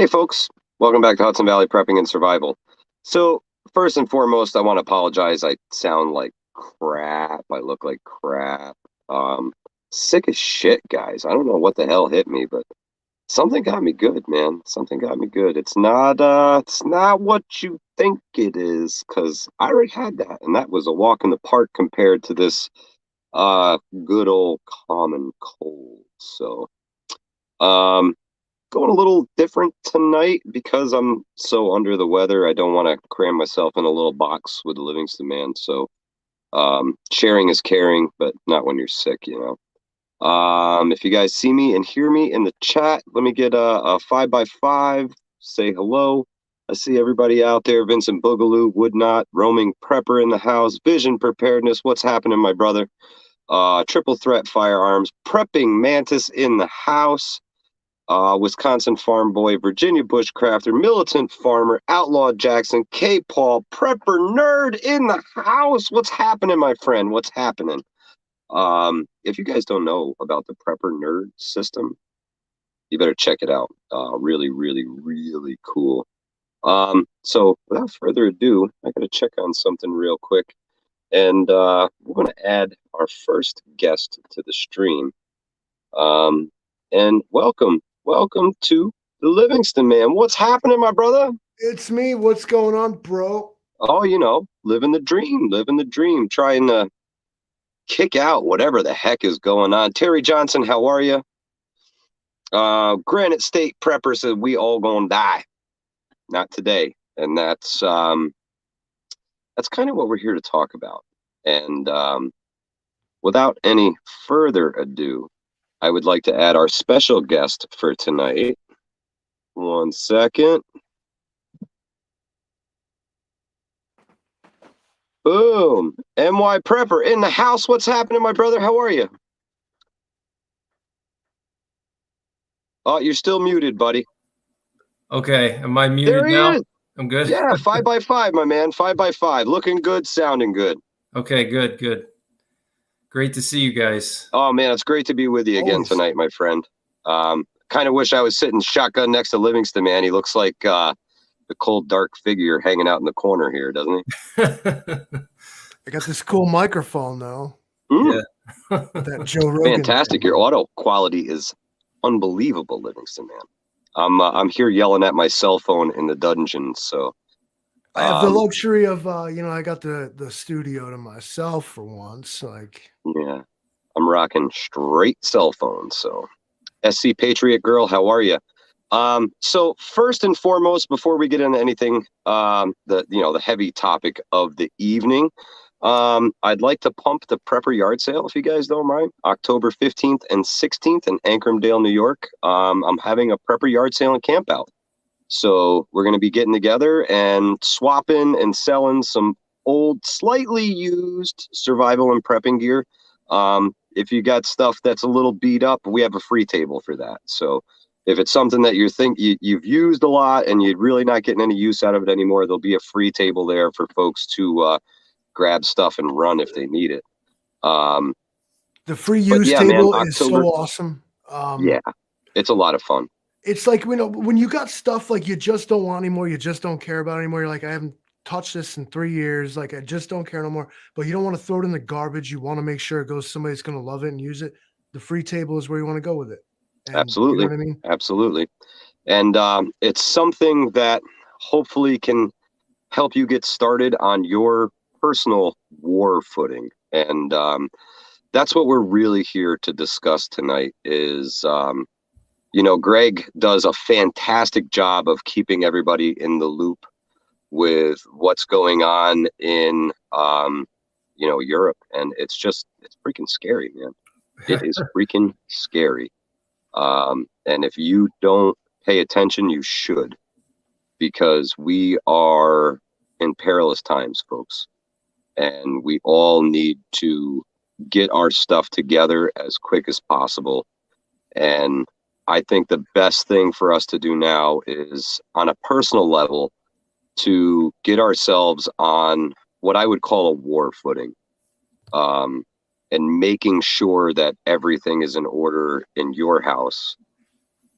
Hey folks, welcome back to Hudson Valley Prepping and Survival. So first and foremost, I want to apologize. I sound like crap. I look like crap. Um, Sick as shit, guys. I don't know what the hell hit me, but something got me good, man. Something got me good. It's not what you think it is, because I already had that, and that was a walk in the park compared to this good old common cold. So um going a little different tonight because I'm so under the weather. I don't want to cram myself in a little box with the Livingston man. So sharing is caring, but not when you're sick. If you guys see me and hear me in the chat, let me get a 5x5. Say hello. I see everybody out there. Vincent Boogaloo, Woodnot, Roaming Prepper in the house, Vision Preparedness. What's happening, my brother? Triple Threat Firearms, Prepping Mantis in the house. Wisconsin Farm Boy, Virginia Bushcrafter, Militant Farmer, Outlaw Jackson, K-Paul, Prepper Nerd in the house. What's happening, my friend? What's happening? If you guys don't know about the Prepper Nerd system, you better check it out. Really, really, really cool. So without further ado, I gotta check on something real quick. And we're gonna add our first guest to the stream. And welcome to the Livingston man. What's happening, my brother? It's me. What's going on, bro? Oh, living the dream, trying to kick out whatever the heck is going on. Terry Johnson, how are you? Granite State Prepper said we all gonna die. Not today. And that's kind of what we're here to talk about. And without any further ado, I would like to add our special guest for tonight. 1 second. Boom. Nyprepper in the house. What's happening, my brother? How are you? Oh, you're still muted, buddy. Okay. Am I muted There he now? is. I'm good. Yeah, 5x5, my man. 5x5. Looking good, sounding good. Okay, good. Great to see you guys. Oh, man, it's great to be with you again tonight, my friend. Kind of wish I was sitting shotgun next to Livingston, man. He looks like the cold, dark figure hanging out in the corner here, doesn't he? I got this cool microphone though. Yeah. That Joe Rogan. Fantastic. Your audio quality is unbelievable, Livingston, man. I'm here yelling at my cell phone in the dungeon, so I have the luxury of I got the studio to myself for once. Yeah, I'm rocking straight cell phone. So SC Patriot Girl, how are you? So first and foremost, before we get into anything, the heavy topic of the evening, I'd like to pump the Prepper Yard Sale, if you guys don't mind. October 15th and 16th in Ancramdale, New York. I'm having a Prepper Yard Sale and camp out. So we're going to be getting together and swapping and selling some old, slightly used survival and prepping gear. If you got stuff that's a little beat up, we have a free table for that. So if it's something that you've used a lot and you're really not getting any use out of it anymore, there'll be a free table there for folks to grab stuff and run if they need it. The free use table is so awesome. Yeah, it's a lot of fun. It's like, when you got stuff like you just don't want anymore, you just don't care about anymore. You're like, I haven't touched this in 3 years. Like, I just don't care no more. But you don't want to throw it in the garbage. You want to make sure it goes somebody's going to love it and use it. The free table is where you want to go with it. And, absolutely. You know what I mean? Absolutely. And it's something that hopefully can help you get started on your personal war footing. And that's what we're really here to discuss tonight is, Greg does a fantastic job of keeping everybody in the loop with what's going on in, Europe. And it's freaking scary, man. It is freaking scary. And if you don't pay attention, you should, because we are in perilous times, folks. And we all need to get our stuff together as quick as possible. And I think the best thing for us to do now is, on a personal level, to get ourselves on what I would call a war footing, and making sure that everything is in order in your house,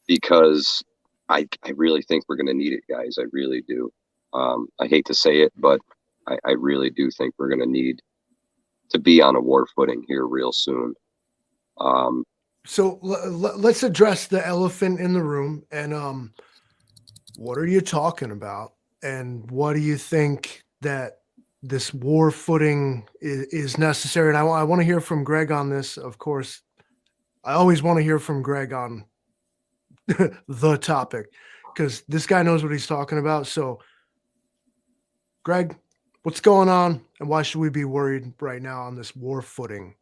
because I really think we're going to need it, guys. I really do. I hate to say it, but I really do think we're going to need to be on a war footing here real soon. So let's address the elephant in the room. And what are you talking about? And what do you think that this war footing is necessary? And I want to hear from Greg on this, of course. I always want to hear from Greg on the topic because this guy knows what he's talking about. So, Greg, what's going on and why should we be worried right now on this war footing?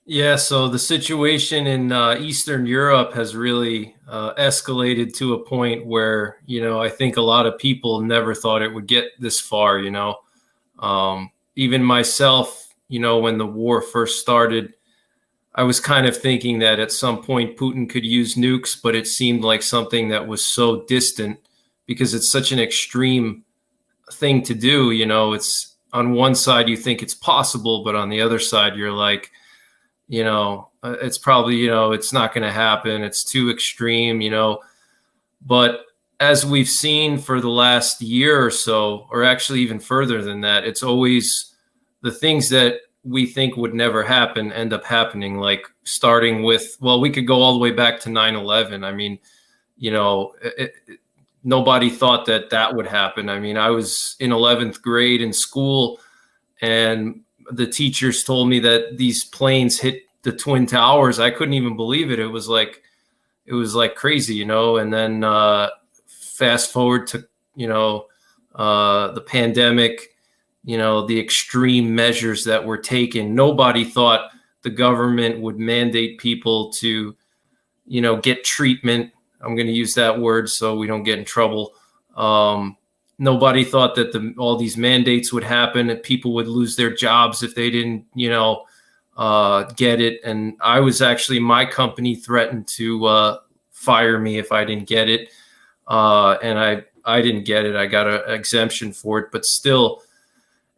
Yeah, so the situation in Eastern Europe has really escalated to a point where, I think a lot of people never thought it would get this far, Even myself, when the war first started, I was kind of thinking that at some point Putin could use nukes, but it seemed like something that was so distant because it's such an extreme thing to do. It's on one side you think it's possible, but on the other side you're like, it's probably, it's not going to happen. It's too extreme, but as we've seen for the last year or so, or actually even further than that, it's always the things that we think would never happen end up happening, like starting with, well, we could go all the way back to 9/11. I mean, nobody thought that would happen. I mean, I was in 11th grade in school and the teachers told me that these planes hit the Twin Towers. I couldn't even believe it. It was like crazy, and then fast forward to, the pandemic, the extreme measures that were taken. Nobody thought the government would mandate people to, get treatment. I'm going to use that word so we don't get in trouble. Nobody thought that all these mandates would happen and people would lose their jobs if they didn't, get it. And I was actually, my company threatened to fire me if I didn't get it. And I didn't get it. I got an exemption for it, but still.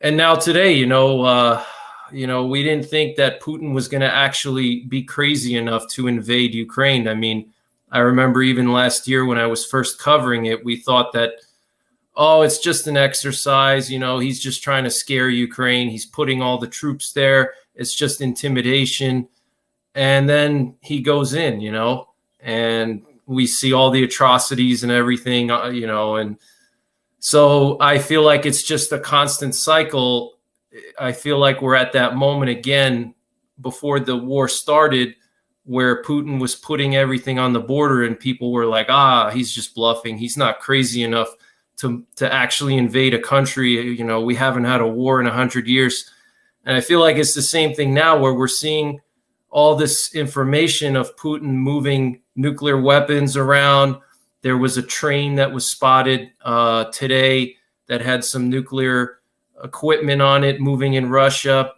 And now today, we didn't think that Putin was going to actually be crazy enough to invade Ukraine. I mean, I remember even last year when I was first covering it, we thought that, oh, it's just an exercise. He's just trying to scare Ukraine. He's putting all the troops there. It's just intimidation. And then he goes in, and we see all the atrocities and everything, and so I feel like it's just a constant cycle. I feel like we're at that moment again before the war started where Putin was putting everything on the border and people were like, he's just bluffing. He's not crazy enough to actually invade a country. We haven't had a war in 100 years. And I feel like it's the same thing now where we're seeing all this information of Putin moving nuclear weapons around. There was a train that was spotted today that had some nuclear equipment on it moving in Russia.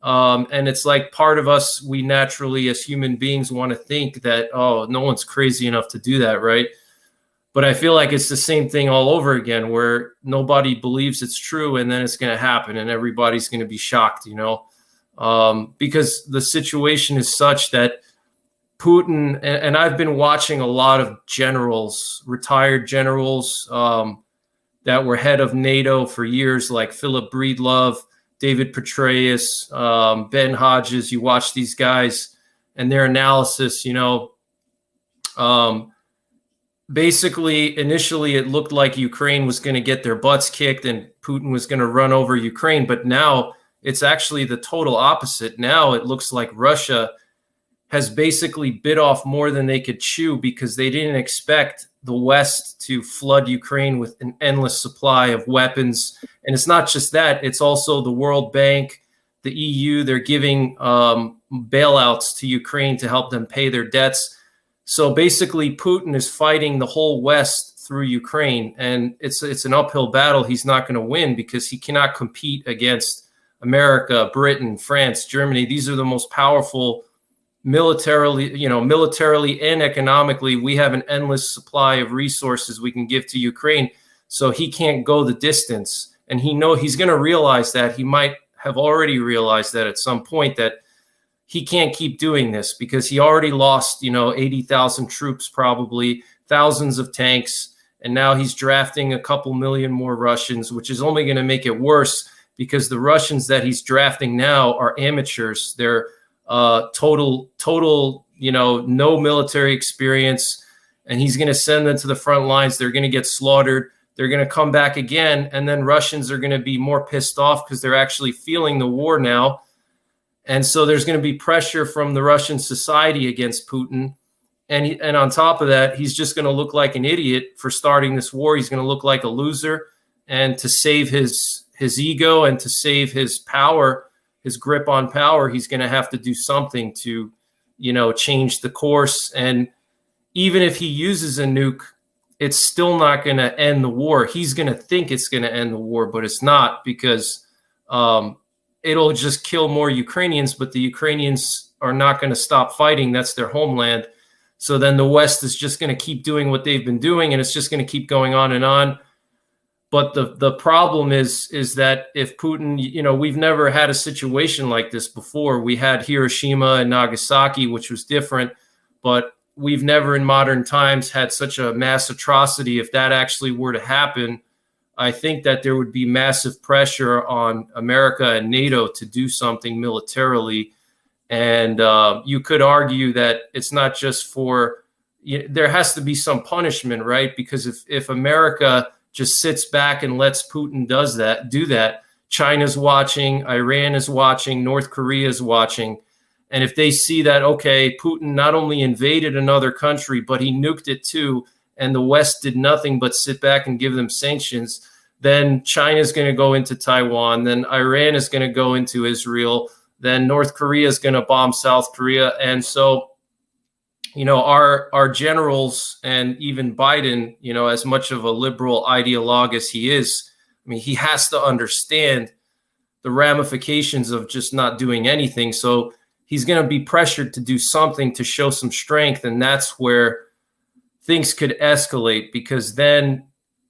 And it's like part of us, we naturally as human beings want to think that, oh, no one's crazy enough to do that, right? But I feel like it's the same thing all over again where nobody believes it's true and then it's going to happen and everybody's going to be shocked, because the situation is such that Putin, and I've been watching a lot of generals, retired generals that were head of NATO for years, like Philip Breedlove, David Petraeus, Ben Hodges. You watch these guys and their analysis, basically, initially, it looked like Ukraine was going to get their butts kicked and Putin was going to run over Ukraine. But now it's actually the total opposite. Now it looks like Russia has basically bit off more than they could chew because they didn't expect the West to flood Ukraine with an endless supply of weapons. And it's not just that, it's also the World Bank, the EU, they're giving bailouts to Ukraine to help them pay their debts. So basically, Putin is fighting the whole West through Ukraine, and it's an uphill battle. He's not going to win because he cannot compete against America, Britain, France, Germany. These are the most powerful militarily and economically. We have an endless supply of resources we can give to Ukraine. So he can't go the distance, and he's going to realize that. He might have already realized that at some point that he can't keep doing this because he already lost, 80,000 troops, probably thousands of tanks. And now he's drafting a couple million more Russians, which is only going to make it worse because the Russians that he's drafting now are amateurs. They're total, no military experience. And he's going to send them to the front lines. They're going to get slaughtered. They're going to come back again. And then Russians are going to be more pissed off because they're actually feeling the war now. And so there's going to be pressure from the Russian society against Putin. And on top of that, he's just going to look like an idiot for starting this war. He's going to look like a loser. And to save his ego and to save his power, his grip on power, he's going to have to do something to, change the course. And even if he uses a nuke, it's still not going to end the war. He's going to think it's going to end the war, but it's not, because it'll just kill more Ukrainians, but the Ukrainians are not going to stop fighting. That's their homeland. So then the West is just going to keep doing what they've been doing, and it's just going to keep going on and on. But the problem is that if Putin, we've never had a situation like this before. We had Hiroshima and Nagasaki, which was different, but we've never in modern times had such a mass atrocity. If that actually were to happen, I think that there would be massive pressure on America and NATO to do something militarily. And you could argue that it's not just there has to be some punishment, right? Because if America just sits back and lets Putin do that, China's watching, Iran is watching, North Korea is watching. And if they see that, okay, Putin not only invaded another country, but he nuked it too, and the West did nothing but sit back and give them sanctions, then China's going to go into Taiwan, then Iran is going to go into Israel, then North Korea is going to bomb South Korea. And so, our generals and even Biden, as much of a liberal ideologue as he is, he has to understand the ramifications of just not doing anything. So he's going to be pressured to do something to show some strength. And that's where things could escalate, because then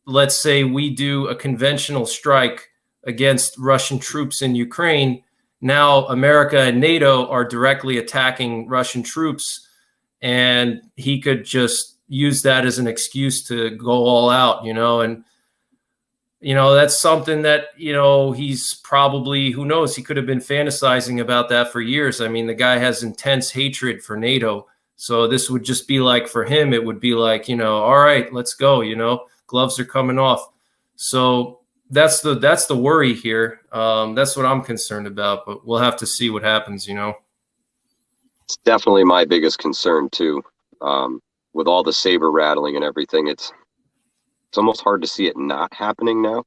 let's say we do a conventional strike against Russian troops in Ukraine. Now America and NATO are directly attacking Russian troops, and he could just use that as an excuse to go all out, and that's something that, he's probably, who knows, he could have been fantasizing about that for years. The guy has intense hatred for NATO. So this would just be like, for him, it would be like, all right, let's go, gloves are coming off. So that's the worry here. That's what I'm concerned about, but we'll have to see what happens, It's definitely my biggest concern too. With all the saber rattling and everything, it's almost hard to see it not happening now.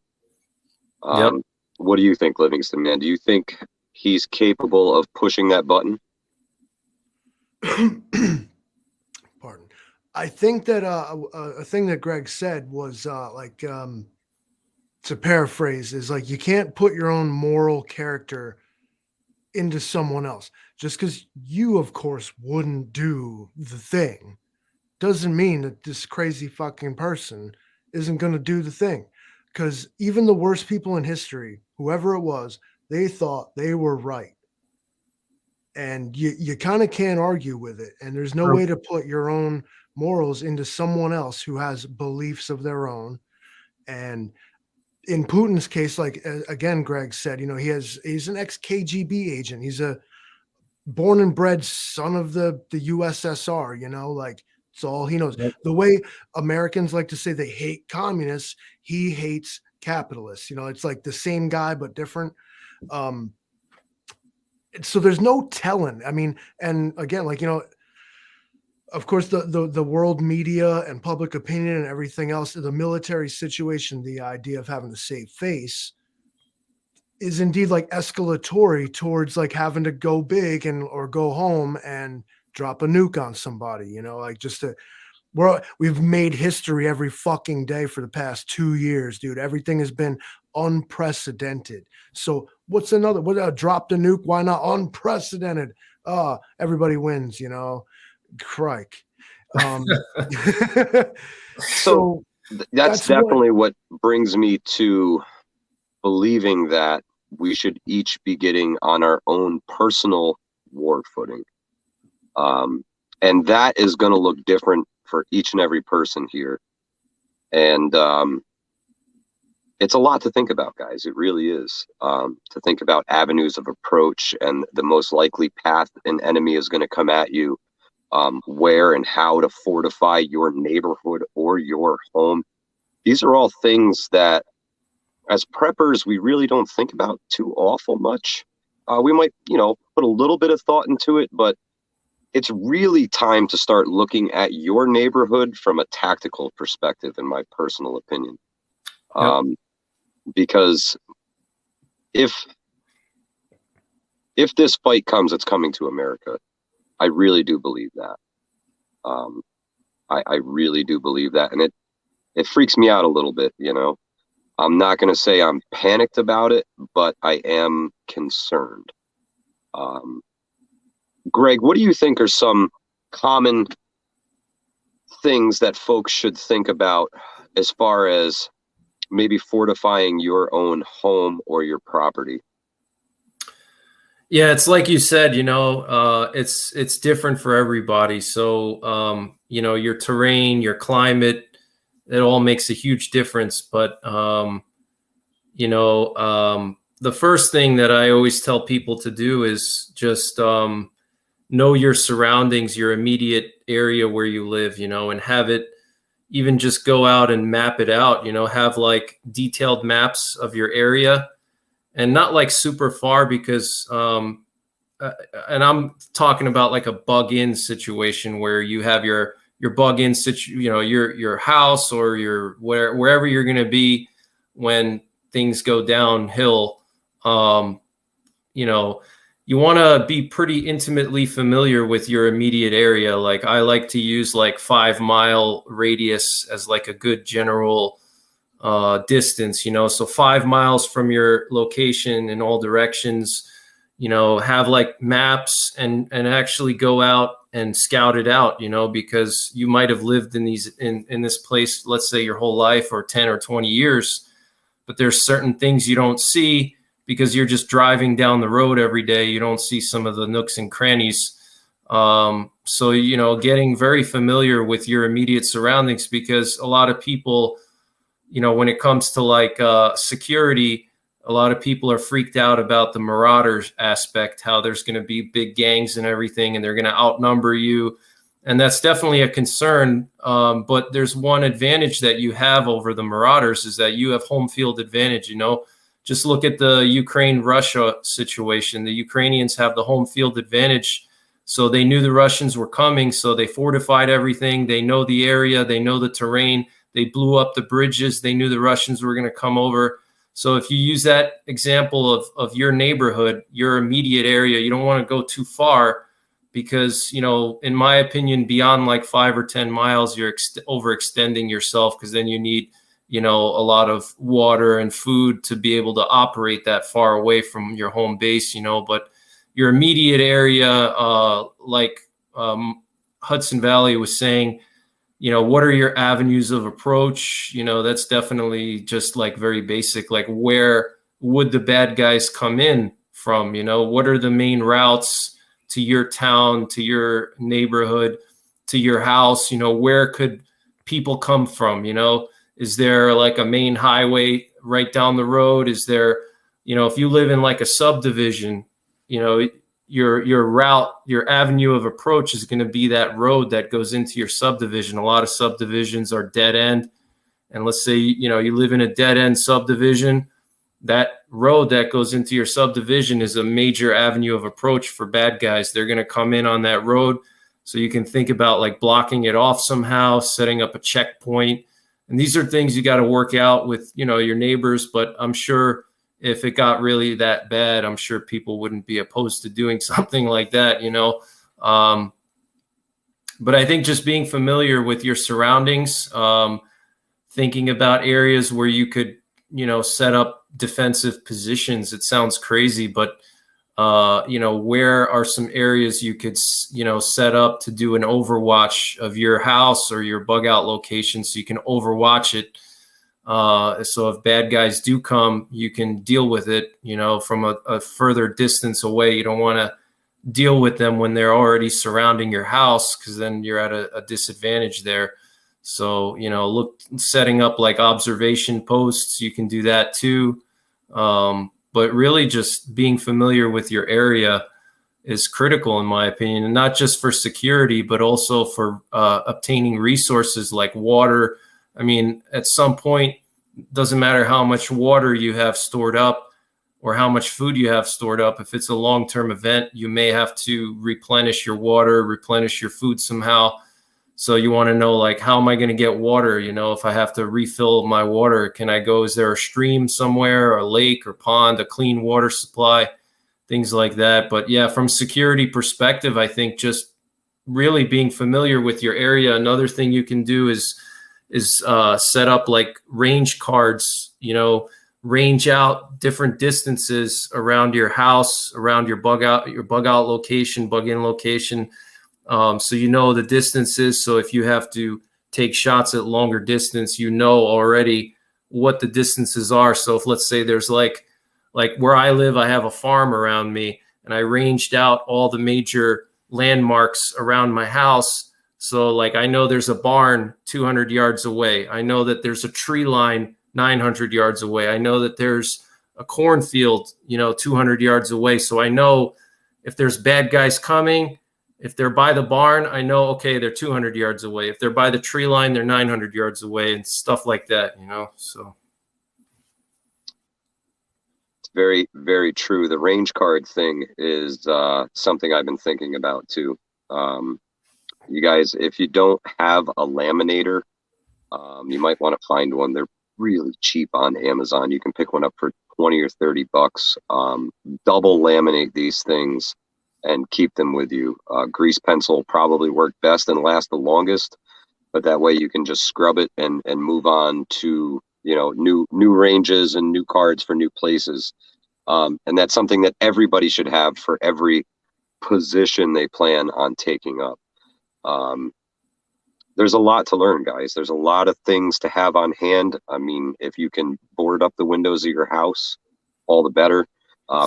Yep. What do you think, Livingston, man? Do you think he's capable of pushing that button? Pardon. I think that a thing that Greg said was to paraphrase, is like, you can't put your own moral character into someone else. Just because you, of course, wouldn't do the thing doesn't mean that this crazy fucking person isn't going to do the thing. Because even the worst people in history, whoever it was, they thought they were right. And you kind of can't argue with it. And there's no way to put your own morals into someone else who has beliefs of their own. And in Putin's case, like, again, Greg said, he's an ex-KGB agent. He's a born and bred son of the USSR, like, it's all he knows. Yep. The way Americans like to say they hate communists, he hates capitalists. It's like the same guy, but different. So there's no telling. And again, like, of course, the world media and public opinion and everything else, the military situation, the idea of having to save face is indeed like escalatory towards like having to go big or go home and drop a nuke on somebody, like we've made history every fucking day for the past 2 years, dude. Everything has been unprecedented. So what's drop the nuke? Why not unprecedented? Everybody wins, Crike. So that's definitely what brings me to believing that we should each be getting on our own personal war footing. And that is going to look different for each and every person here. And it's a lot to think about, guys. It really is. To think about avenues of approach and the most likely path an enemy is going to come at you, where and how to fortify your neighborhood or your home. These are all things that, as preppers, we really don't think about too awful much. We might, put a little bit of thought into it, but it's really time to start looking at your neighborhood from a tactical perspective, in my personal opinion. Yep. Because if this fight comes, it's coming to America. I really do believe that. I really do believe that, and it freaks me out a little bit. I'm not going to say I'm panicked about it, but I am concerned. Greg, what do you think are some common things that folks should think about as far as maybe fortifying your own home or your property? Yeah, it's like you said, it's different for everybody. So, your terrain, your climate, it all makes a huge difference. But, the first thing that I always tell people to do is just know your surroundings, your immediate area where you live, and have it even just go out and map it out, have like detailed maps of your area, and not like super far, because and I'm talking about like a bug-in situation where you have your bug-in your house or wherever you're going to be when things go downhill. You want to be pretty intimately familiar with your immediate area. Like, I like to use like 5-mile radius as like a good general distance, so 5 miles from your location in all directions, have like maps and actually go out and scout it out, because you might have lived in this place, let's say your whole life, or 10 or 20 years, but there's certain things you don't see because you're just driving down the road every day. You don't see some of the nooks and crannies. So, getting very familiar with your immediate surroundings, because a lot of people, when it comes to like security, a lot of people are freaked out about the marauders aspect, how there's going to be big gangs and everything, and they're going to outnumber you. And that's definitely a concern. But there's one advantage that you have over the marauders, is that you have home field advantage. Just look at the Ukraine-Russia situation. The Ukrainians have the home field advantage. So they knew the Russians were coming, so they fortified everything. They know the area. They know the terrain. They blew up the bridges. They knew the Russians were going to come over. So if you use that example of your neighborhood, your immediate area, you don't want to go too far, because, in my opinion, beyond like 5 or 10 miles, you're overextending yourself, because then you need a lot of water and food to be able to operate that far away from your home base, but your immediate area, like Hudson Valley was saying, what are your avenues of approach? That's definitely just like very basic, like where would the bad guys come in from? What are the main routes to your town, to your neighborhood, to your house? Where could people come from? Is there like a main highway right down the road? Is there, if you live in like a subdivision, your route, your avenue of approach is going to be that road that goes into your subdivision. A lot of subdivisions are dead end. And let's say, you live in a dead end subdivision, that road that goes into your subdivision is a major avenue of approach for bad guys. They're going to come in on that road. So you can think about like blocking it off somehow, setting up a checkpoint. And these are things you got to work out with, your neighbors. But I'm sure if it got really that bad, I'm sure people wouldn't be opposed to doing something like that, But I think just being familiar with your surroundings, thinking about areas where you could, set up defensive positions. It sounds crazy, but where are some areas you could, set up to do an overwatch of your house or your bug out location, so you can overwatch it. So if bad guys do come, you can deal with it, from a further distance away. You don't want to deal with them when they're already surrounding your house, because then you're at a disadvantage there. So, setting up like observation posts, you can do that too. But really just being familiar with your area is critical, in my opinion, and not just for security, but also for obtaining resources like water. I mean, at some point, doesn't matter how much water you have stored up or how much food you have stored up. If it's a long-term event, you may have to replenish your water, replenish your food somehow. So you want to know, like, how am I going to get water? If I have to refill my water, is there a stream somewhere, or a lake or pond, a clean water supply, things like that. But yeah, from security perspective, I think just really being familiar with your area. Another thing you can do is set up like range cards, range out different distances around your house, around your bug out location, bug in location. So the distances. So if you have to take shots at longer distance, already what the distances are. So if, let's say, there's like where I live, I have a farm around me, and I ranged out all the major landmarks around my house. So like, I know there's a barn 200 yards away. I know that there's a tree line 900 yards away. I know that there's a cornfield, 200 yards away. So I know if there's bad guys coming, if they're by the barn, I know, okay, they're 200 yards away. If they're by the tree line, they're 900 yards away, and stuff like that, so. It's very, very true. The range card thing is something I've been thinking about too. You guys, if you don't have a laminator, you might want to find one. They're really cheap on Amazon. You can pick one up for 20 or 30 bucks. Double laminate these things and keep them with you. Grease pencil probably work best and last the longest, but that way you can just scrub it and move on to new ranges and new cards for new places. And that's something that everybody should have for every position they plan on taking up. There's a lot to learn, guys. There's a lot of things to have on hand. I mean, if you can board up the windows of your house, all the better.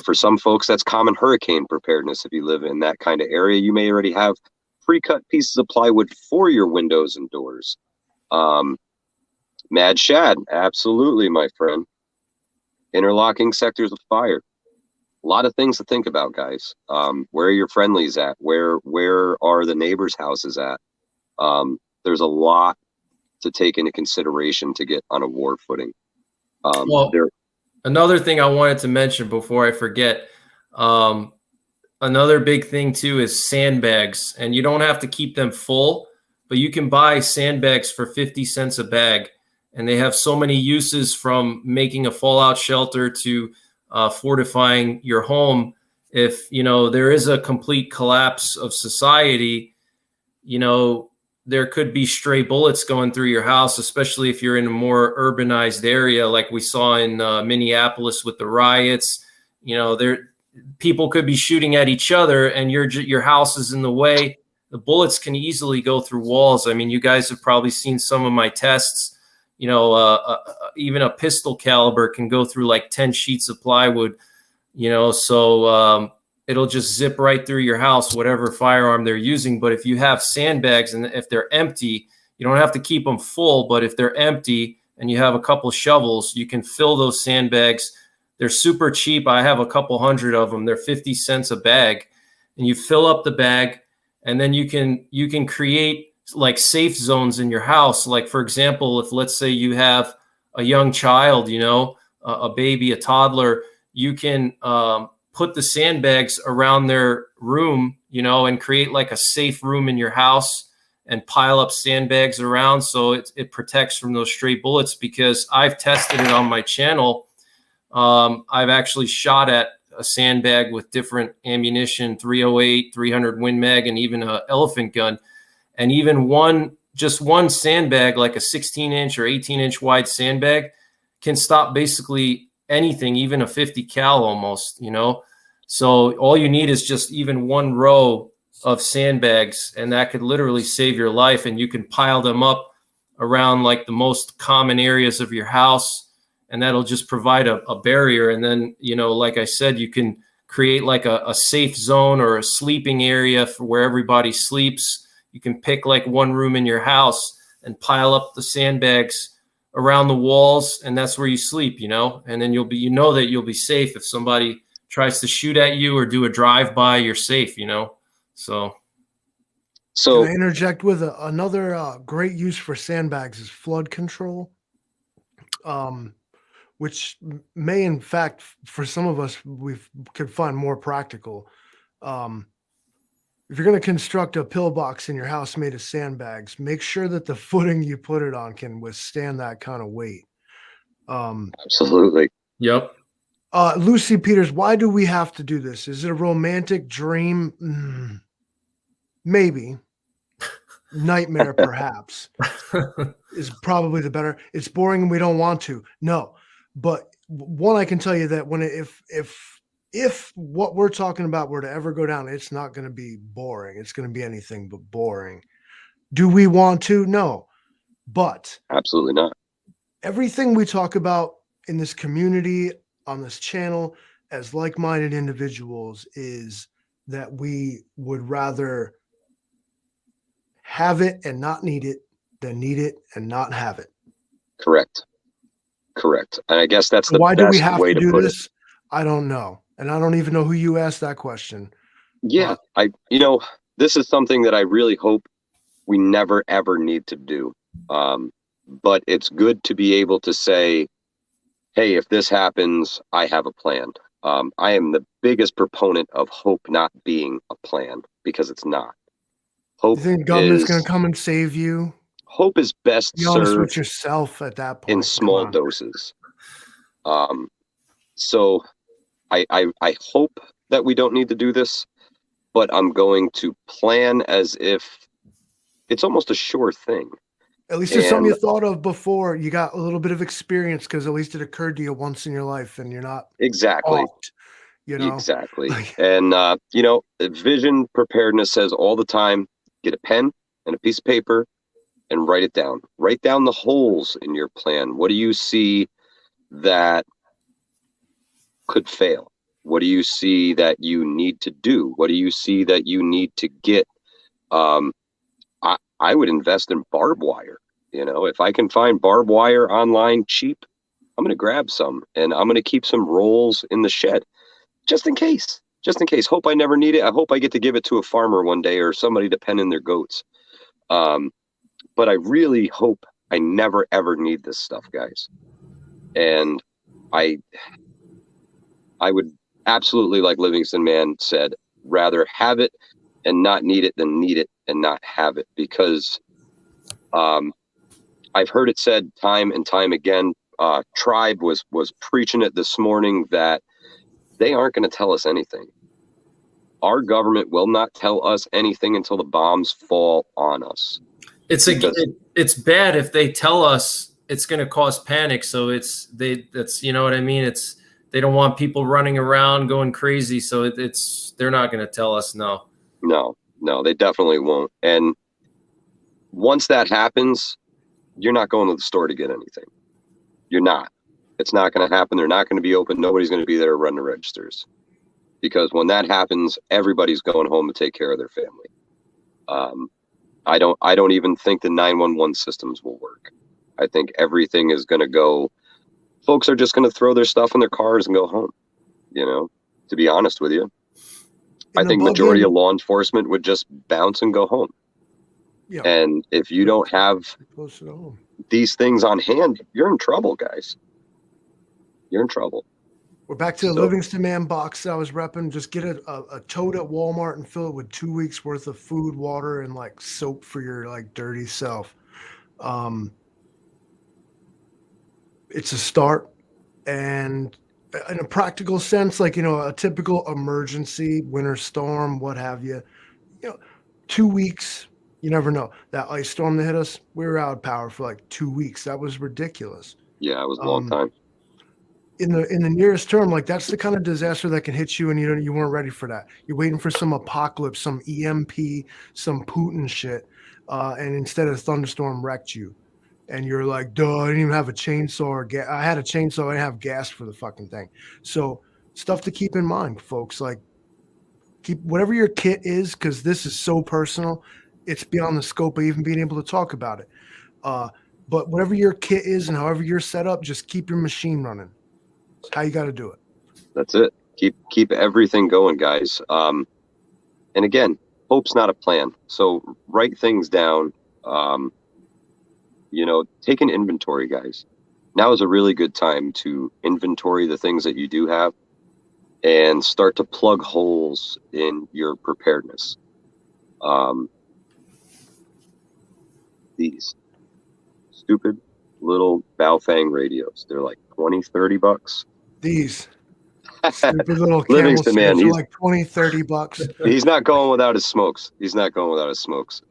For some folks, that's common hurricane preparedness. If you live in that kind of area, you may already have pre-cut pieces of plywood for your windows and doors. Mad Shad, absolutely, my friend. Interlocking sectors of fire. A lot of things to think about, guys. Where are your friendlies at? Where are the neighbors' houses at? There's a lot to take into consideration to get on a war footing. Another thing I wanted to mention before I forget, another big thing too is sandbags, and you don't have to keep them full, but you can buy sandbags for 50 cents a bag, and they have so many uses, from making a fallout shelter to fortifying your home. If there is a complete collapse of society, there could be stray bullets going through your house, especially if you're in a more urbanized area, like we saw in Minneapolis with the riots. People could be shooting at each other, and your house is in the way. The bullets can easily go through walls. I mean, you guys have probably seen some of my tests. Even a pistol caliber can go through like 10 sheets of plywood. So it'll just zip right through your house, whatever firearm they're using. But if you have sandbags, and if they're empty, you don't have to keep them full, but if they're empty and you have a couple shovels, you can fill those sandbags. They're super cheap. I have a couple hundred of them. They're 50 cents a bag, and you fill up the bag, and then you can create like safe zones in your house. Like, for example, if, let's say, you have a young child, a baby, a toddler, you can put the sandbags around their room, and create like a safe room in your house, and pile up sandbags around, so it protects from those stray bullets. Because I've tested it on my channel. I've actually shot at a sandbag with different ammunition, 308, 300 Win Mag, and even an elephant gun. And even just one sandbag, like a 16-inch or 18-inch wide sandbag, can stop basically anything, even a 50 cal almost, So all you need is just even one row of sandbags, and that could literally save your life. And you can pile them up around like the most common areas of your house, and that'll just provide a barrier. And then, like I said, you can create like a safe zone or a sleeping area for where everybody sleeps. You can pick like one room in your house and pile up the sandbags around the walls, and that's where you sleep, you know, and then you know that you'll be safe. If somebody tries to shoot at you or do a drive-by, you're safe, you know. So can I interject with another great use for sandbags is flood control, which may, in fact, for some of us, we could find more practical. If you're going to construct a pillbox in your house made of sandbags, make sure that the footing you put it on can withstand that kind of weight. Absolutely. yep. Lucy Peters, why do we have to do this? Is it a romantic dream? Maybe. Nightmare, perhaps, is probably the better. It's boring and we don't want to. No. But one, I can tell you that if what we're talking about were to ever go down, it's not going to be boring. It's going to be anything but boring. Do we want to? No. But Absolutely not. everything we talk about in this community, on this channel, as like-minded individuals, is that we would rather have it and not need it than need it and not have it. Correct. And I guess that's the Why do we best have way to to do put it. this? I don't know. And I don't even know who you asked that question. Yeah, this is something that I really hope we never ever need to do. But it's good to be able to say, hey, if this happens, I have a plan. I am the biggest proponent of hope not being a plan, because it's not. Hope You think the government's going to come and save you? Hope is best Be honest with served yourself at that point. in small doses. So I hope that we don't need to do this, but I'm going to plan as if it's almost a sure thing. At least it's something you thought of before. You got a little bit of experience because at least it occurred to you once in your life, and you're not exactly oft, you know. Exactly. And vision preparedness says all the time, get a pen and a piece of paper and write it down. Write down the holes in your plan. What do you see that could fail? What do you see that you need to do? What do you see that you need to get? I would invest in barbed wire. If I can find barbed wire online cheap, I'm going to grab some, and I'm going to keep some rolls in the shed just in case. Hope I never need it. I hope I get to give it to a farmer one day or somebody to pen in their goats. But I really hope I never ever need this stuff, guys. And I would absolutely, like Livingston Man said, rather have it and not need it than need it and not have it, because I've heard it said time and time again. Tribe was preaching it this morning that they aren't going to tell us anything. Our government will not tell us anything until the bombs fall on us. It's bad if they tell us. It's going to cause panic. So that's you know what I mean. They don't want people running around going crazy. So they're not going to tell us. No, they definitely won't. And once that happens, you're not going to the store to get anything. You're not. It's not going to happen. They're not going to be open. Nobody's going to be there to run the registers, because when that happens, everybody's going home to take care of their family. I don't even think the 911 systems will work. I think everything is going to go. Folks are just going to throw their stuff in their cars and go home. To be honest with you, I think majority of law enforcement would just bounce and go home. Yeah. And if you don't have these things on hand, you're in trouble, guys. You're in trouble. We're back to the Livingston Man box that I was repping. Just get a tote at Walmart and fill it with 2 weeks worth of food, water, and like soap for your like dirty self. It's a start, and in a practical sense, like, a typical emergency, winter storm, what have you, 2 weeks, you never know. That ice storm that hit us, we were out of power for like 2 weeks. That was ridiculous. Yeah, it was a long time. In the nearest term, like, that's the kind of disaster that can hit you, and you weren't ready for that. You're waiting for some apocalypse, some EMP, some Putin shit, and instead a thunderstorm wrecked you. And you're like, duh, I didn't even have a chainsaw I had a chainsaw, I didn't have gas for the fucking thing. So stuff to keep in mind, folks. Like, keep whatever your kit is, because this is so personal. It's beyond the scope of even being able to talk about it. But whatever your kit is and however you're set up, just keep your machine running. It's how you got to do it. That's it. Keep everything going, guys. And again, hope's not a plan. So write things down. Take an inventory, guys. Now is a really good time to inventory the things that you do have and start to plug holes in your preparedness. These stupid little Baofeng radios. They're like $20-$30. These stupid little camel Livingston, man, are like $20-$30. He's not going without his smokes.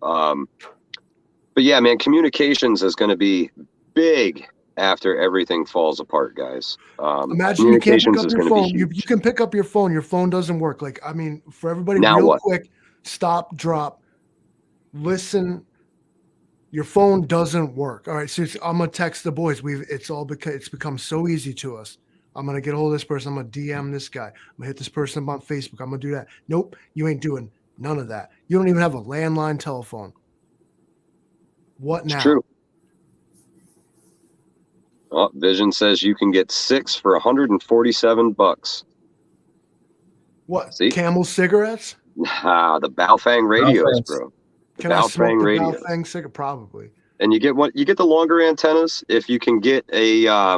But yeah, man, communications is going to be big after everything falls apart, guys. Imagine you can't pick up your phone. You can pick up your phone. Your phone doesn't work. Like, I mean, for everybody, now real what? quick, stop, drop, listen. Your phone doesn't work. All right, so I'm gonna text the boys. It's become so easy to us. I'm gonna get a hold of this person. I'm gonna DM this guy. I'm gonna hit this person up on Facebook. I'm gonna do that. Nope, you ain't doing none of that. You don't even have a landline telephone. What now? It's true. Oh, Vision says you can get 6 for $147. What? See? Camel cigarettes? The Baofeng radios, bro. Can I smoke the Baofeng cigarette? Probably. And you get the longer antennas if you can get a I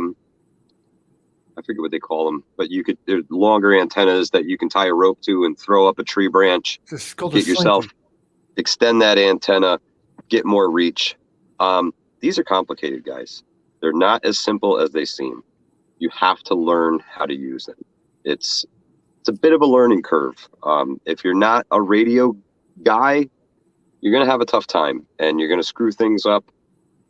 forget what they call them, but there's longer antennas that you can tie a rope to and throw up a tree branch. Get yourself, extend that antenna, get more reach. These are complicated, guys. They're not as simple as they seem. You have to learn how to use them. It's a bit of a learning curve. If you're not a radio guy, you're going to have a tough time and you're going to screw things up.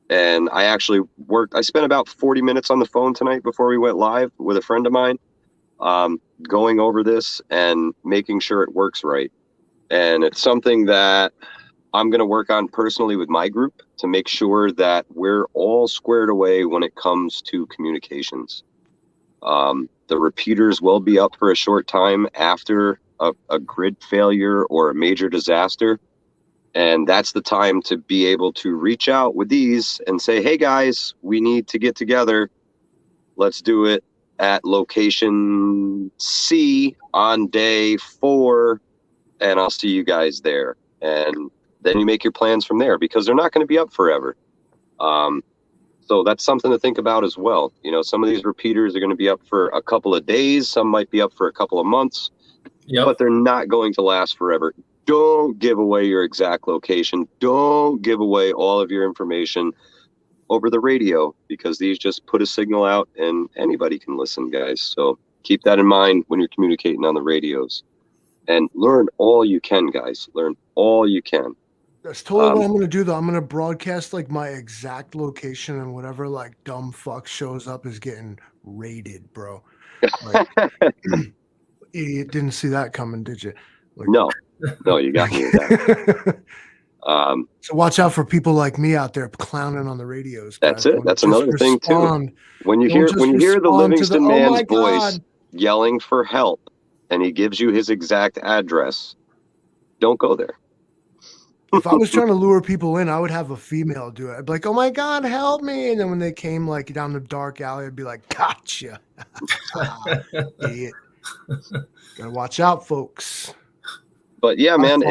And I spent about 40 minutes on the phone tonight before we went live with a friend of mine, going over this and making sure it works right. And it's something that I'm going to work on personally with my group to make sure that we're all squared away when it comes to communications. The repeaters will be up for a short time after a grid failure or a major disaster. And that's the time to be able to reach out with these and say, hey guys, we need to get together. Let's do it at location C on day 4. And I'll see you guys there. And then you make your plans from there because they're not going to be up forever. So that's something to think about as well. Some of these repeaters are going to be up for a couple of days. Some might be up for a couple of months, but they're not going to last forever. Don't give away your exact location. Don't give away all of your information over the radio because these just put a signal out and anybody can listen, guys. So keep that in mind when you're communicating on the radios and learn all you can, guys. Learn all you can. That's totally what I'm going to do, though. I'm going to broadcast like my exact location and whatever like dumb fuck shows up is getting raided, bro. Like, idiot didn't see that coming, did you? Like, No, you got me with that. So watch out for people like me out there clowning on the radios. Guys. That's it. That's another thing too. When you hear the Livingston man's voice yelling for help, and he gives you his exact address, don't go there. If I was trying to lure people in, I would have a female do it. I'd be like, "Oh my God, help me!" And then when they came like down the dark alley, I'd be like, "Gotcha, idiot." Gotta watch out, folks. But yeah, man,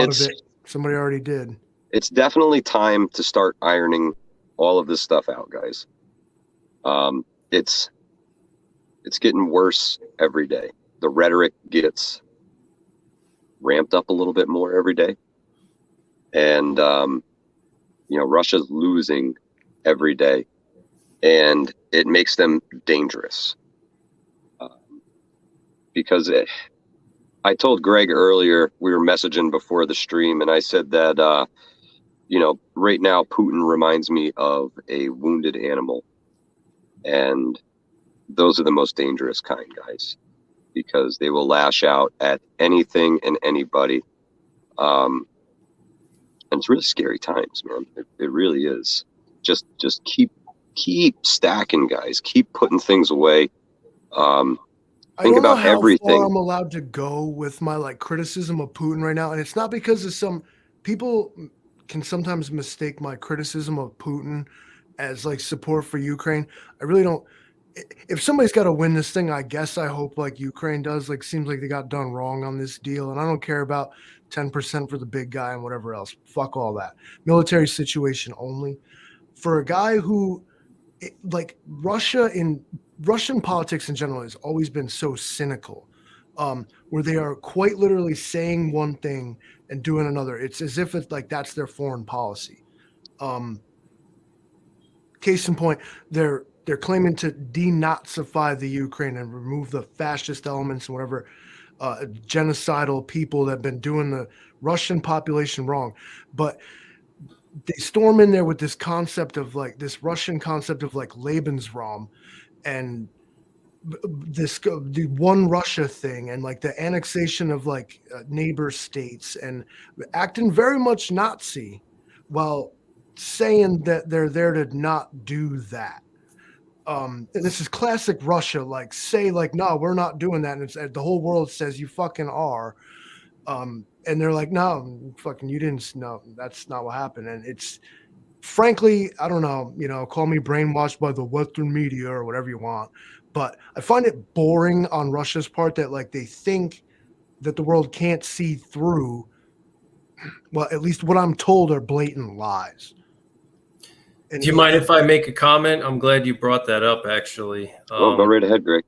somebody already did. It's definitely time to start ironing all of this stuff out, guys. It's getting worse every day. The rhetoric gets ramped up a little bit more every day. And, Russia's losing every day. And it makes them dangerous. Because I told Greg earlier, we were messaging before the stream, and I said that, right now Putin reminds me of a wounded animal. And those are the most dangerous kind, guys, because they will lash out at anything and anybody. And it's really scary times, man. It really is. Just keep stacking, guys. Keep putting things away. I Think don't know about how far everything. I'm allowed to go with my like criticism of Putin right now, and it's not because of some people can sometimes mistake my criticism of Putin as like support for Ukraine. I really don't. If somebody's got to win this thing, I guess I hope like Ukraine does. Like, seems like they got done wrong on this deal, and I don't care about 10% for the big guy and whatever else. Fuck all that. Military situation only. For a guy who like Russian politics in general has always been so cynical, where they are quite literally saying one thing and doing another. It's as if it's like that's their foreign policy. Um, Case in point, they're claiming to denazify the Ukraine and remove the fascist elements and whatever genocidal people that have been doing the Russian population wrong, but they storm in there with this concept of like this Russian concept of like Lebensraum and the one Russia thing and like the annexation of like neighbor states and acting very much Nazi while saying that they're there to not do that. And this is classic Russia, like say like, no, we're not doing that. And it's, the whole world says you fucking are. And they're like, no, fucking, you didn't know. That's not what happened. And it's frankly, I don't know, call me brainwashed by the Western media or whatever you want. But I find it boring on Russia's part that like they think that the world can't see through. Well, at least what I'm told are blatant lies. And Do you mind if I make a comment? I'm glad you brought that up, actually. Go right ahead, Greg.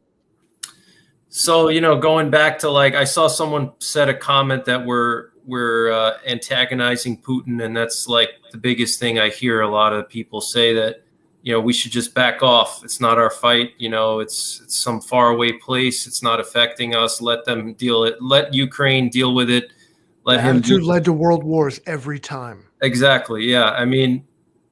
So, going back to like, I saw someone said a comment that we're antagonizing Putin, and that's like the biggest thing I hear a lot of people say, that we should just back off. It's not our fight. It's some faraway place. It's not affecting us. Let them deal it. Let Ukraine deal with it. Let him. Attitude led to world wars every time. Exactly. Yeah. I mean,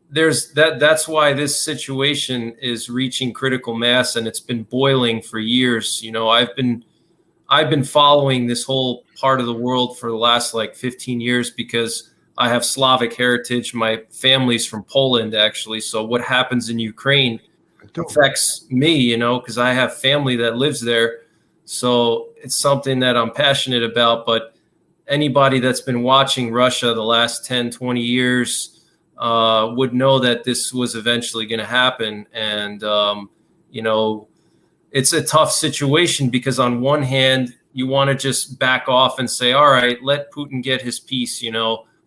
there's that. That's why this situation is reaching critical mass, and it's been boiling for years. I've been following this whole part of the world for the last like 15 years because I have Slavic heritage. My family's from Poland, actually. So what happens in Ukraine affects me, because I have family that lives there. So it's something that I'm passionate about. But anybody that's been watching Russia the last 10, 20 years would know that this was eventually going to happen. And, it's a tough situation because on one hand, you want to just back off and say, all right, let Putin get his piece,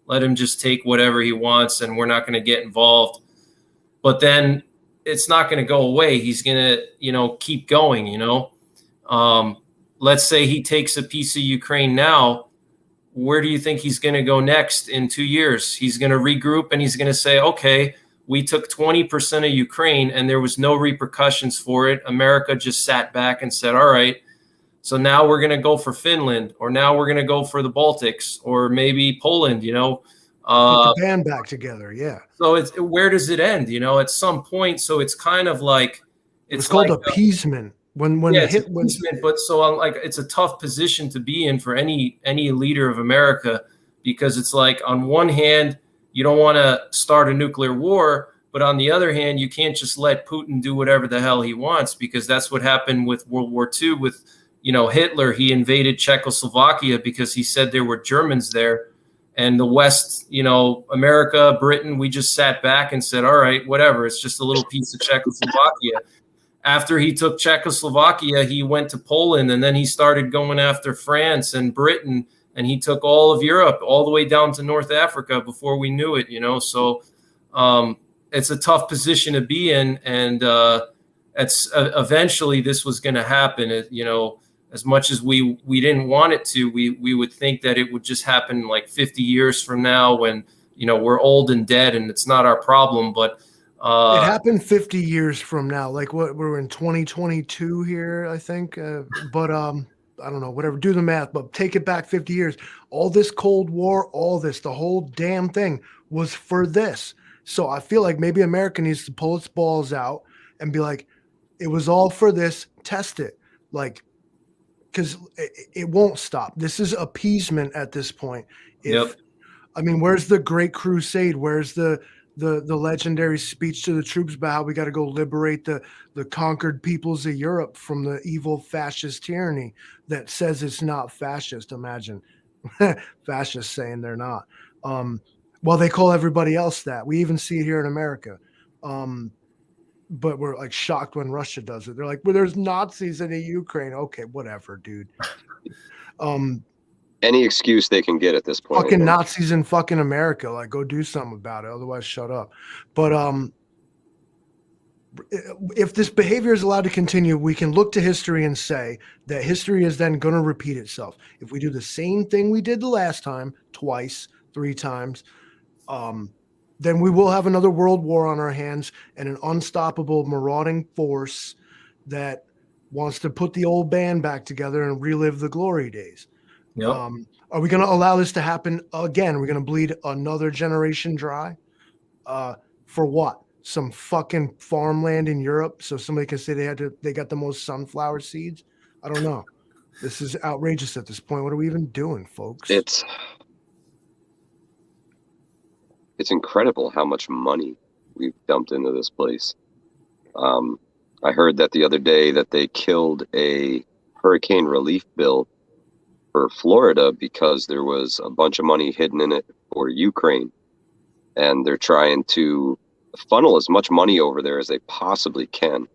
let him just take whatever he wants and we're not going to get involved. But then it's not going to go away. He's going to, keep going, let's say he takes a piece of Ukraine now. Where do you think he's going to go next in 2 years? He's going to regroup and he's going to say, okay, we took 20% of Ukraine and there was no repercussions for it. America just sat back and said, all right, so now we're going to go for Finland, or now we're going to go for the Baltics, or maybe Poland, Put the band back together. Yeah. So where does it end? At some point. So it's kind of like, it's called like appeasement. But so like, it's a tough position to be in for any leader of America, because it's like, on one hand, you don't want to start a nuclear war, but on the other hand, you can't just let Putin do whatever the hell he wants, because that's what happened with World War II with, Hitler. He invaded Czechoslovakia because he said there were Germans there, and the West, America, Britain, we just sat back and said, all right, whatever. It's just a little piece of Czechoslovakia. After he took Czechoslovakia, he went to Poland, and then he started going after France and Britain, and he took all of Europe all the way down to North Africa before we knew it, So it's a tough position to be in. And it's eventually this was going to happen. As much as we didn't want it to, we would think that it would just happen like 50 years from now when, we're old and dead and it's not our problem. But it happened 50 years from now. Like we're in 2022 here, I think. But I don't know, whatever, do the math, but take it back 50 years. All this Cold War, the whole damn thing was for this. So I feel like maybe America needs to pull its balls out and be like, it was all for this, test it. Like, because it won't stop. This is appeasement at this point. I mean, where's the Great Crusade? Where's the the legendary speech to the troops about how we got to go liberate the conquered peoples of Europe from the evil fascist tyranny that says it's not fascist. Imagine fascists saying they're not. Well, they call everybody else that. We even see it here in America. But we're like shocked when Russia does it. They're like, well, there's Nazis in the Ukraine. Okay, whatever, dude. Any excuse they can get at this point. Fucking Nazis in fucking America. Like, go do something about it. Otherwise, shut up. But if this behavior is allowed to continue, we can look to history and say that history is then going to repeat itself. If we do the same thing we did the last time, twice, 3 times, then we will have another world war on our hands and an unstoppable marauding force that wants to put the old band back together and relive the glory days. Yep. Are we going to allow this to happen again? Are we going to bleed another generation dry? For what? Some fucking farmland in Europe so somebody can say they got the most sunflower seeds? I don't know. This is outrageous at this point. What are we even doing, folks? It's incredible how much money we've dumped into this place. I heard that the other day that they killed a hurricane relief bill for Florida because there was a bunch of money hidden in it for Ukraine. And they're trying to funnel as much money over there as they possibly can.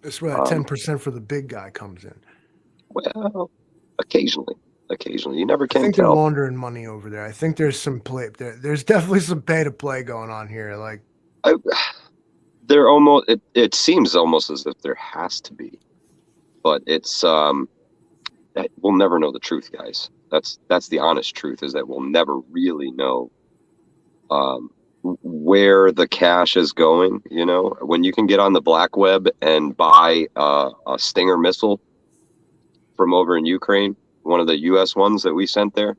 That's where that 10% for the big guy comes in. Well, occasionally. You never can I think tell. they're laundering money over there. I think there's some play. There's definitely some pay to play going on here. Like, they're almost. It seems almost as if there has to be, but it's we'll never know the truth, guys. That's the honest truth, is that we'll never really know where the cash is going. You know, when you can get on the black web and buy a Stinger missile from over in Ukraine, one of the U.S. ones that we sent there,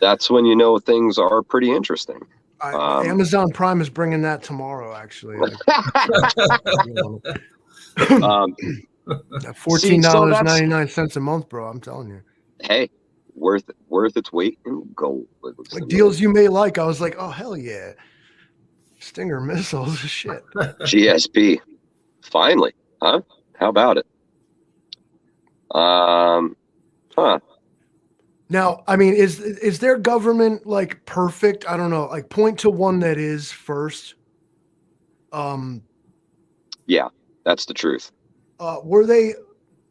that's when you know things are pretty interesting. Amazon Prime is bringing that tomorrow, actually. $14.99 a month, bro. I'm telling you. Hey, worth its weight in gold. Like deals you may like. I was like, oh hell yeah, Stinger missiles, shit. GSP, finally, huh? How about it? Now, I mean, is their government like perfect? I don't know. Like, point to one that is first. Yeah, that's the truth. Were they?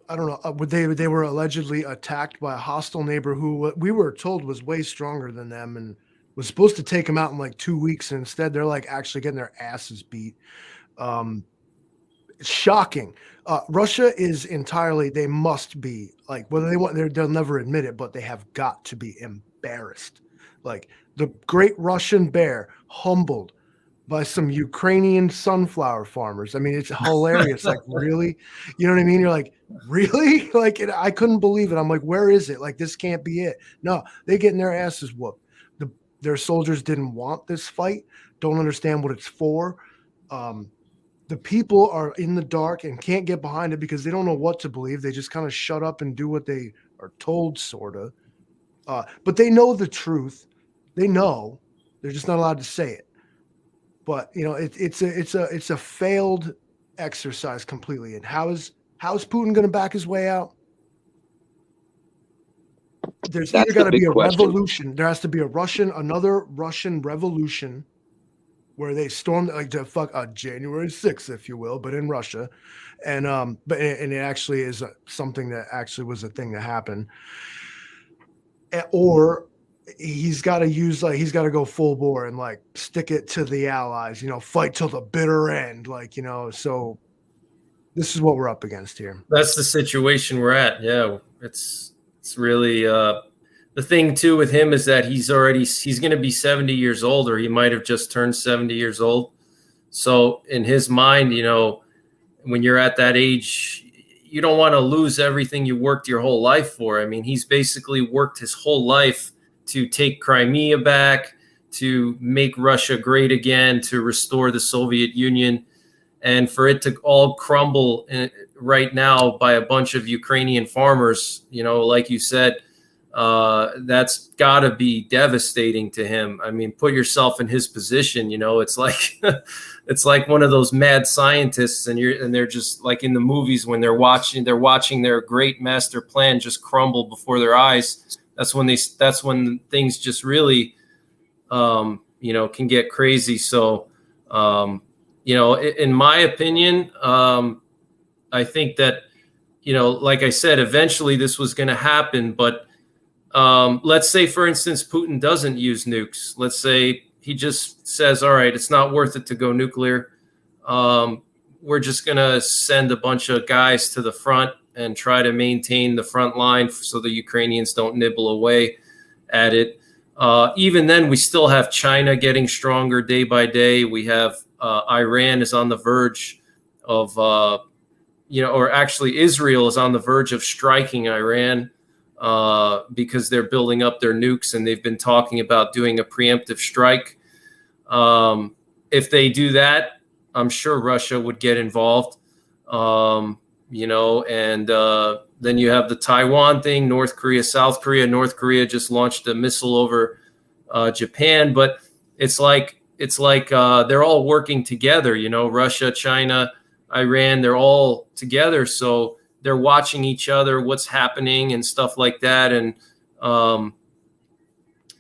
I don't know. They were allegedly attacked by a hostile neighbor who we were told was way stronger than them and was supposed to take them out in like 2 weeks. And instead, they're like actually getting their asses beat. It's shocking. Russia is entirely, they must be, like, whether they want, they'll never admit it, but they have got to be embarrassed. Like, the great Russian bear humbled by some Ukrainian sunflower farmers. I mean, it's hilarious. Like, really? You know what I mean? You're like, really? Like, I couldn't believe it. I'm like, where is it? Like, this can't be it. No, they getting their asses whooped. Their soldiers didn't want this fight, don't understand what it's for. The people are in the dark and can't get behind it because they don't know what to believe. They just kind of shut up and do what they are told, sort of. But they know the truth. They know. They're just not allowed to say it. But you know, it's a failed exercise completely. And how is Putin going to back his way out? There's either got to be a revolution. There has to be another Russian revolution, where they stormed like to January 6th, if you will, but in Russia, and it actually is something that actually was a thing that happened. Or he's got to go full bore and like stick it to the Allies, you know, fight till the bitter end, like, you know. So this is what we're up against here. That's the situation we're at. Yeah, it's really the thing too with him is that he's going to be 70 years old, or he might have just turned 70 years old. So in his mind, you know, when you're at that age, you don't want to lose everything you worked your whole life for. I mean, he's basically worked his whole life to take Crimea back, to make Russia great again, to restore the Soviet Union, and for it to all crumble right now by a bunch of Ukrainian farmers, you know, like you said, that's got to be devastating to him. I mean, put yourself in his position. You know, it's like it's like one of those mad scientists, and they're just like in the movies when they're watching their great master plan just crumble before their eyes. That's when things just really, you know, can get crazy. So, you know, in my opinion, I think that, you know, like I said, eventually this was going to happen, but let's say, for instance, Putin doesn't use nukes. Let's say he just says, all right, it's not worth it to go nuclear. We're just going to send a bunch of guys to the front and try to maintain the front line so the Ukrainians don't nibble away at it. Even then, we still have China getting stronger day by day. We have Iran is on the verge of, you know, or actually Israel is on the verge of striking Iran. Because they're building up their nukes and they've been talking about doing a preemptive strike. If they do that, I'm sure Russia would get involved, you know, and then you have the Taiwan thing, North Korea, South Korea. North Korea just launched a missile over Japan, but it's like they're all working together, you know, Russia, China, Iran, they're all together. So they're watching each other, what's happening and stuff like that. And,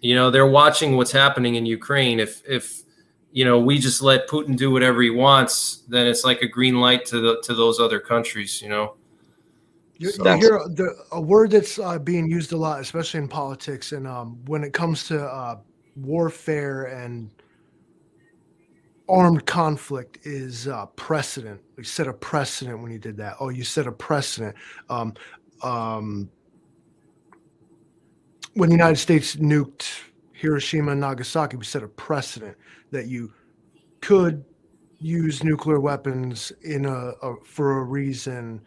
you know, they're watching what's happening in Ukraine. If, you know, we just let Putin do whatever he wants, then it's like a green light to those other countries, you know? You hear a word that's being used a lot, especially in politics. And when it comes to warfare and armed conflict is precedent. You set a precedent when you did that. Oh, you set a precedent. When the United States nuked Hiroshima and Nagasaki, we set a precedent that you could use nuclear weapons for a reason,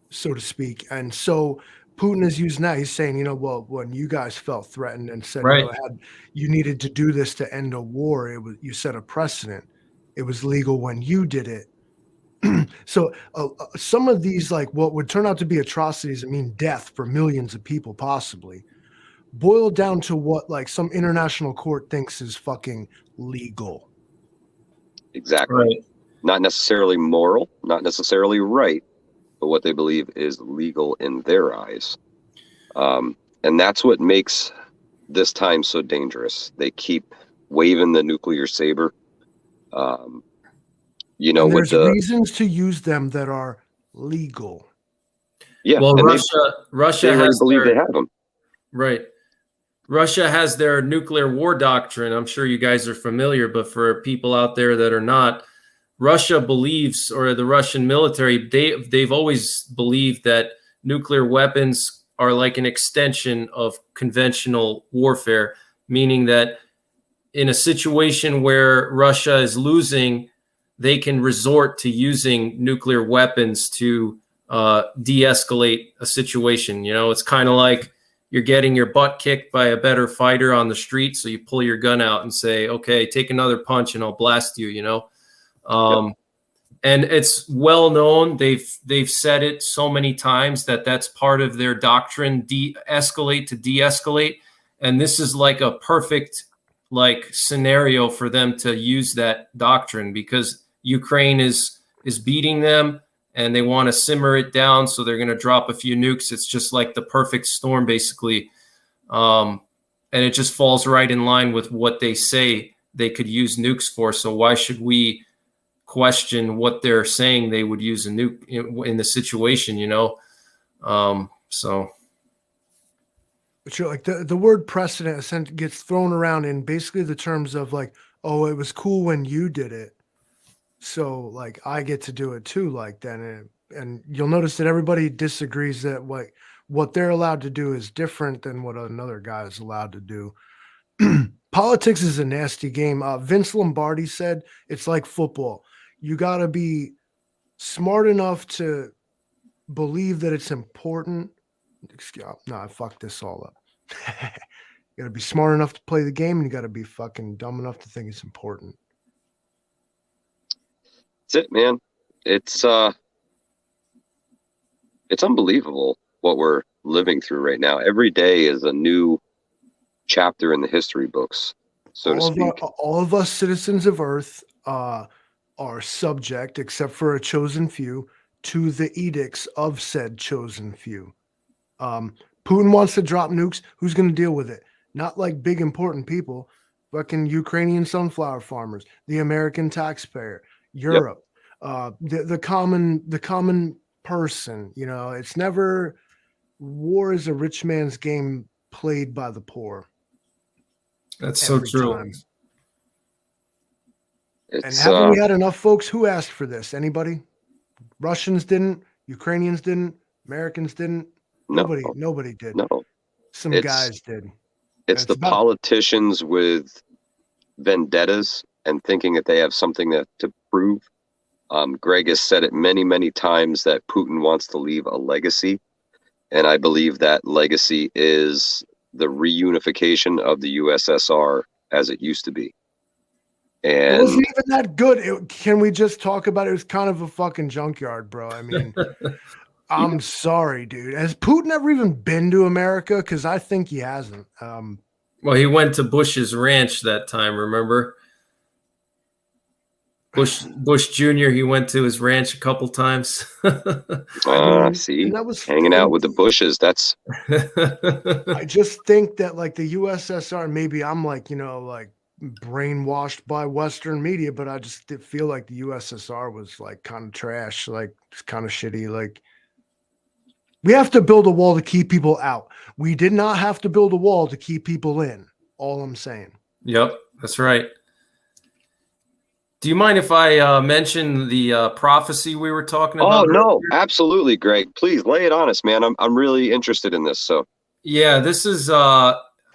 so to speak. And so Putin is using that. He's saying, you know, well, when you guys felt threatened and said, right, you know, you needed to do this to end a war, you set a precedent. It was legal when you did it. So some of these, like what would turn out to be atrocities, I mean, death for millions of people, possibly, boil down to what like some international court thinks is fucking legal. Exactly. right. Not necessarily moral, not necessarily right, but what they believe is legal in their eyes. And that's what makes this time so dangerous. They keep waving the nuclear saber. You know, and with there's reasons to use them that are legal. Yeah. Well, and Russia they already has believe they have them. right. Russia has their nuclear war doctrine. I'm sure you guys are familiar, but for people out there that are not, Russia believes, or the Russian military, they've always believed that nuclear weapons are like an extension of conventional warfare, meaning that in a situation where Russia is losing, they can resort to using nuclear weapons to de-escalate a situation. You know, it's kind of like you're getting your butt kicked by a better fighter on the street, so you pull your gun out and say, okay, take another punch and I'll blast you, you know? And it's well known. They've said it so many times that that's part of their doctrine, de-escalate to de-escalate. And this is like a perfect like scenario for them to use that doctrine, because Ukraine is beating them and they want to simmer it down. So they're going to drop a few nukes. It's just like the perfect storm, basically. And it just falls right in line with what they say they could use nukes for. So why should we question what they're saying they would use a nuke in the situation, you know? So. But you're like the word precedent gets thrown around in basically the terms of like, oh, it was cool when you did it, so like I get to do it too, like then. And you'll notice that everybody disagrees that what they're allowed to do is different than what another guy is allowed to do. Politics is a nasty game. Vince Lombardi said it's like football. You got to be smart enough to believe that it's important. No, I fucked this all up. You got to be smart enough to play the game, and you got to be fucking dumb enough to think it's important. That's it, man. It's unbelievable what we're living through right now. Every day is a new chapter in the history books, so to speak. All of us citizens of Earth are subject, except for a chosen few, to the edicts of said chosen few. Putin wants to drop nukes. Who's going to deal with it? Not like big important people, fucking Ukrainian sunflower farmers, the American taxpayer, Europe, the common person. You know, it's never war is a rich man's game played by the poor. That's so true. And haven't we had enough folks who asked for this? Anybody? Russians didn't. Ukrainians didn't. Americans didn't. Nobody did. No. Some guys did. It's the politicians with vendettas and thinking that they have something to prove. Greg has said it many, many times that Putin wants to leave a legacy. And I believe that legacy is the reunification of the USSR as it used to be. And it wasn't even that good. Can we just talk about it? It was kind of a fucking junkyard, bro. I mean, I'm sorry, dude. Has Putin ever even been to America? Because I think he hasn't. Well, he went to Bush's ranch that time, remember? Bush Jr., he went to his ranch a couple times. See, that was hanging out with the Bushes. That's. I just think that, like, the USSR, maybe I'm like, like brainwashed by Western media, but I just feel like the USSR was like kind of trash, like it's kind of shitty. Like, we have to build a wall to keep people out. We did not have to build a wall to keep people in. All I'm saying. Yep, that's right. Do you mind if I mention the prophecy we were talking about? Oh, no, absolutely, Greg. Please lay it on us, man. I'm really interested in this. So, yeah, this is.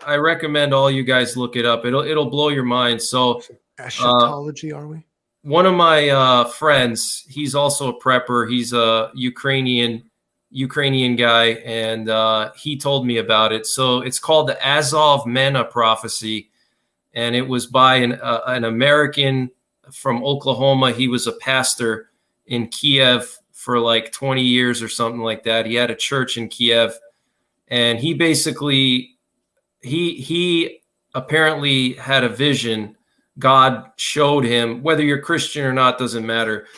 I recommend all you guys look it up. It'll blow your mind. So, eschatology, are we? One of my friends, he's also a prepper. He's a Ukrainian guy, and he told me about it. So it's called the Azov Mena prophecy, and it was by an American from Oklahoma. He was a pastor in Kiev for like 20 years or something like that. He had a church in Kiev, and he basically he apparently had a vision. God showed him, whether you're Christian or not, doesn't matter.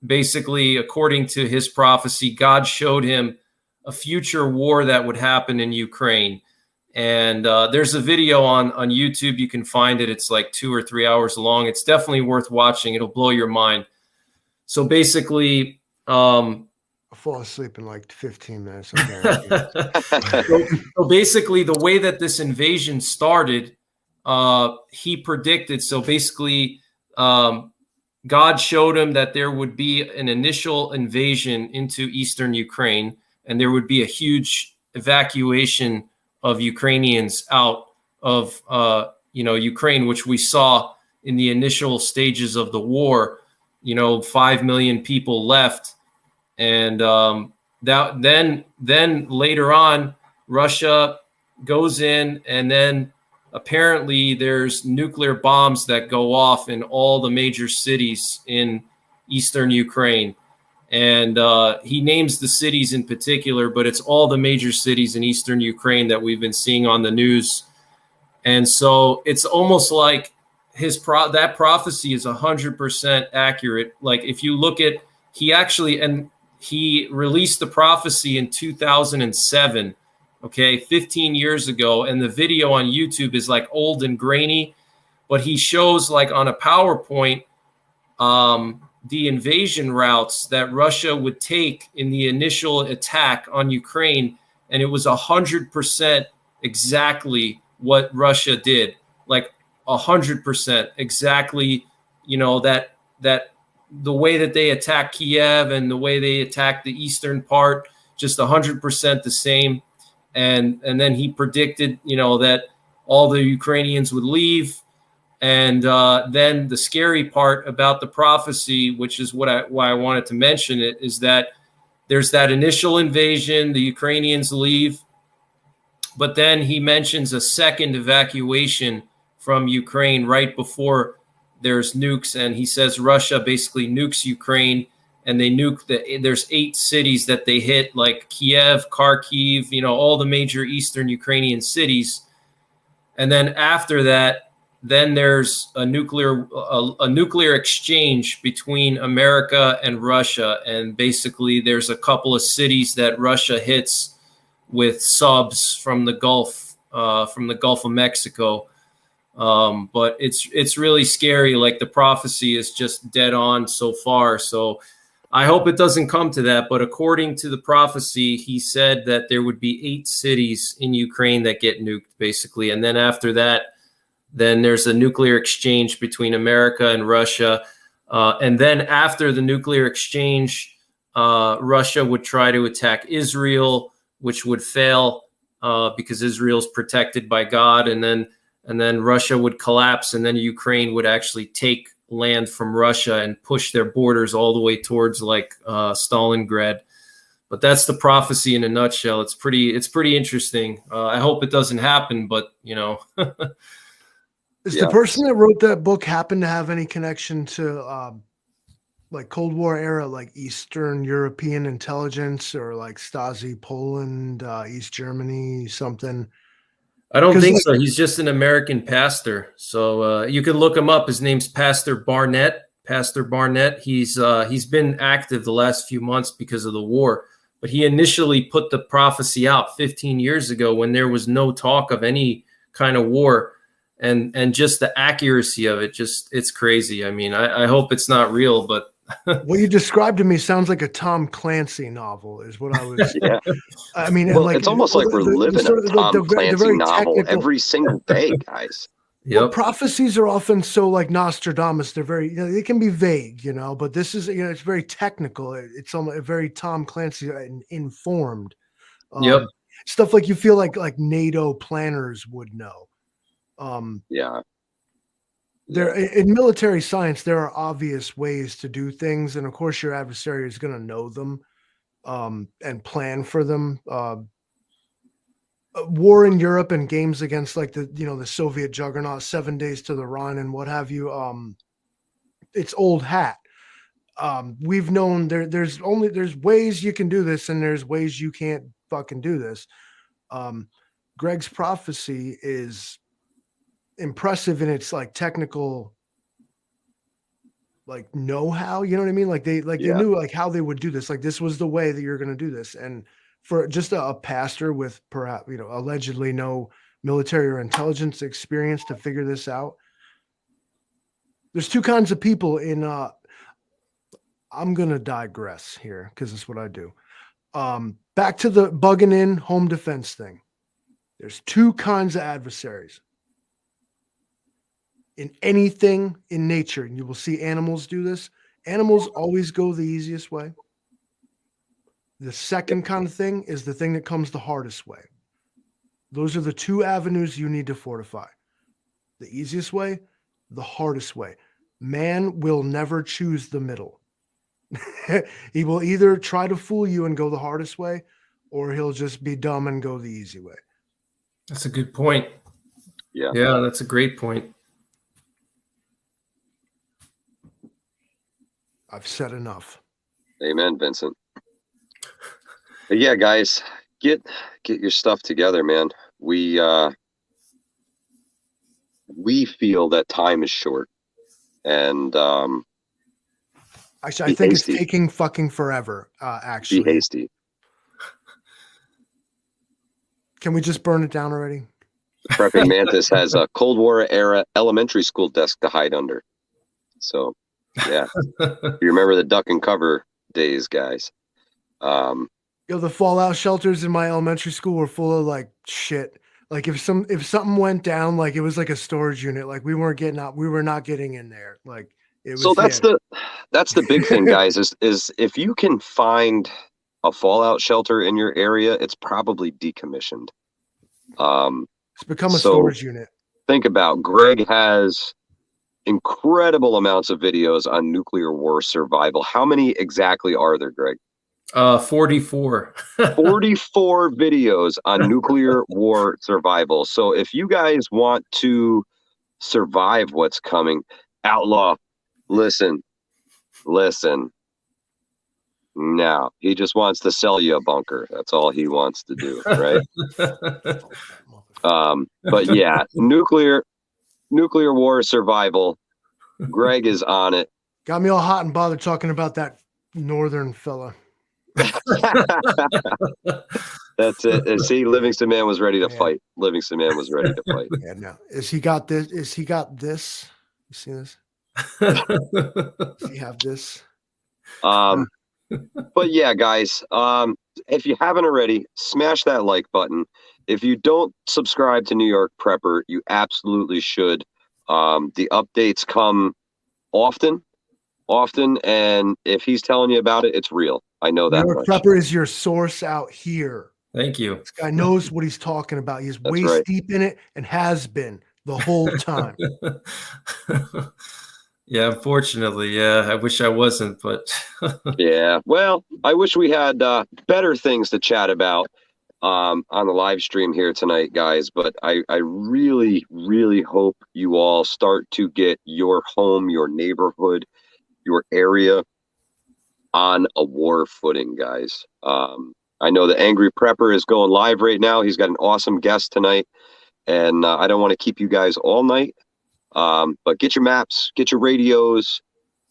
Basically, according to his prophecy, God showed him a future war that would happen in Ukraine. And there's a video on YouTube. You can find it. It's like 2 or 3 hours long. It's definitely worth watching. It'll blow your mind. So basically, I'll fall asleep in like 15 minutes. So basically, the way that this invasion started, he predicted. So basically, God showed him that there would be an initial invasion into eastern Ukraine, and there would be a huge evacuation of Ukrainians out of Ukraine, which we saw in the initial stages of the war. 5 million people left, and then later on, Russia goes in, and then apparently there's nuclear bombs that go off in all the major cities in eastern Ukraine. And he names the cities in particular, but it's all the major cities in eastern Ukraine that we've been seeing on the news. And so it's almost like that prophecy is 100% accurate. Like, if you look at, he released the prophecy in 2007. Okay, 15 years ago, and the video on YouTube is like old and grainy, but he shows like on a PowerPoint the invasion routes that Russia would take in the initial attack on Ukraine, and it was 100% exactly what Russia did, like 100% exactly. That the way that they attacked Kiev and the way they attacked the eastern part, just 100% the same. And then he predicted, that all the Ukrainians would leave. And then the scary part about the prophecy, which is why I wanted to mention it, is that there's that initial invasion, the Ukrainians leave, but then he mentions a second evacuation from Ukraine right before there's nukes. And he says Russia basically nukes Ukraine, and they nuke there's 8 cities that they hit, like Kiev, Kharkiv, all the major Eastern Ukrainian cities. And then after that, then there's a nuclear exchange between America and Russia. And basically there's a couple of cities that Russia hits with subs from the Gulf of Mexico. But it's really scary. Like, the prophecy is just dead on so far. So I hope it doesn't come to that. But according to the prophecy, he said that there would be 8 cities in Ukraine that get nuked, basically. And then after that, then there's a nuclear exchange between America and Russia. And then after the nuclear exchange, Russia would try to attack Israel, which would fail because Israel's protected by God. And then Russia would collapse, and then Ukraine would actually take land from Russia and push their borders all the way towards Stalingrad. But that's the prophecy in a nutshell. It's pretty interesting. I hope it doesn't happen, but Is the person that wrote that book happen to have any connection to like Cold War era, like Eastern European intelligence, or like Stasi Poland, East Germany, something? I don't think so. He's just an American pastor. So you can look him up. His name's Pastor Barnett. Pastor Barnett. He's been active the last few months because of the war. But he initially put the prophecy out 15 years ago when there was no talk of any kind of war. And just the accuracy of it, it's crazy. I mean, I hope it's not real, but what you described to me sounds like a Tom Clancy novel, is what I was. Yeah. I mean, well, it's almost like we're living a Tom Clancy novel every single day, guys. Well, prophecies are often so like Nostradamus. They're very, they can be vague, but this is, it's very technical. It's almost very Tom Clancy informed. Stuff like you feel like NATO planners would know. There in military science, there are obvious ways to do things, and of course your adversary is going to know them and plan for them. War in Europe and games against like the Soviet juggernaut, 7 Days to the Rhine and what have you, it's old hat. We've known there's ways you can do this, and there's ways you can't fucking do this. Greg's prophecy is impressive in its like technical like know-how, you know what I mean? Like they knew like how they would do this. Like this was the way that you're going to do this. And for just a pastor with perhaps, allegedly no military or intelligence experience to figure this out. There's 2 kinds of people in I'm going to digress here because it's what I do. Back to the bugging in home defense thing. There's 2 kinds of adversaries. In anything in nature, and you will see animals do this. Animals always go the easiest way. The second kind of thing is the thing that comes the hardest way. Those are the 2 avenues you need to fortify. The easiest way, the hardest way. Man will never choose the middle. He will either try to fool you and go the hardest way, or he'll just be dumb and go the easy way. That's a good point. Yeah, that's a great point. I've said enough. Amen, Vincent. But yeah, guys, get your stuff together, man. We feel that time is short, and actually, I think it's taking fucking forever. Actually, be hasty. Can we just burn it down already? Prepping Mantis has a Cold War era elementary school desk to hide under. So. Yeah, you remember the duck and cover days, guys. The fallout shelters in my elementary school were full of like shit. Like if something went down, like it was like a storage unit. Like we weren't getting out. We were not getting in there. Like it was. So that's the big thing, guys. Is if you can find a fallout shelter in your area, it's probably decommissioned. It's become a storage unit. Think about Greg has incredible amounts of videos on nuclear war survival. How many exactly are there, Greg? 44. 44 videos on nuclear war survival. So if you guys want to survive what's coming, Outlaw, listen. No, he just wants to sell you a bunker. That's all he wants to do, right? But yeah, nuclear war survival. Greg is on it. Got me all hot and bothered talking about that northern fella. That's it. See, Livingston Man was ready to fight. Livingston Man was ready to fight. Yeah, no. Is he got this? You see this? Does he have this? But yeah, guys, if you haven't already, smash that like button. If you don't subscribe to New York Prepper, you absolutely should. The updates come often, and if he's telling you about it, it's real. I know that New York much. Prepper is your source out here. Thank you. This guy knows what he's talking about. He's That's waist right. deep in it and has been the whole time. Yeah, unfortunately, yeah. I wish I wasn't, but Yeah. Well, I wish we had better things to chat about on the live stream here tonight, guys. But I really, really hope you all start to get your home, your neighborhood, your area on a war footing, guys. I know the Angry Prepper is going live right now. He's got an awesome guest tonight, and I don't want to keep you guys all night. But get your maps, get your radios,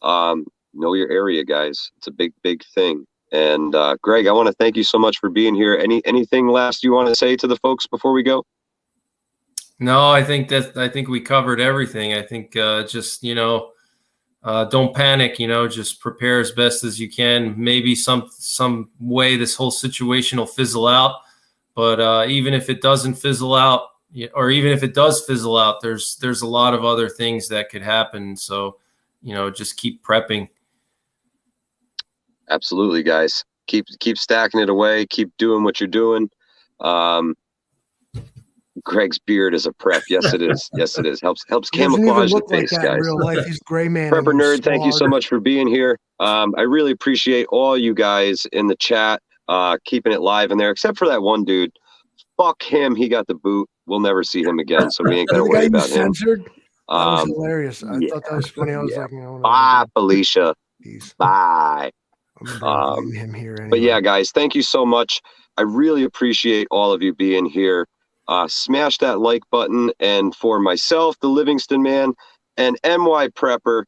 know your area, guys. It's a big, big thing. And Greg, I want to thank you so much for being here. Anything last you want to say to the folks before we go? no, I think we covered everything. I think just don't panic. Just prepare as best as you can. Maybe some way this whole situation will fizzle out. But even if it doesn't fizzle out, or even if it does fizzle out, there's a lot of other things that could happen. So, just keep prepping. Absolutely, guys. Keep stacking it away. Keep doing what you're doing. Greg's beard is a prep. Yes, it is. Yes, it is. Helps camouflage the face, like guys. in real life. He's gray man. Prepper Nerd, thank you so much for being here. I really appreciate all you guys in the chat, keeping it live in there, except for that one dude. Fuck him. He got the boot. We'll never see him again, so we ain't got to worry about him. Censored? That was hilarious. I thought that was funny. I was like, bye, Felicia. Peace. Bye. Him here anyway. But yeah, guys, thank you so much. I really appreciate all of you being here. Smash that like button. And for myself, the Livingston Man, and NY Prepper,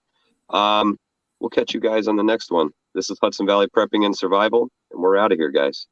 we'll catch you guys on the next one. This is Hudson Valley Prepping and Survival, and we're out of here, guys.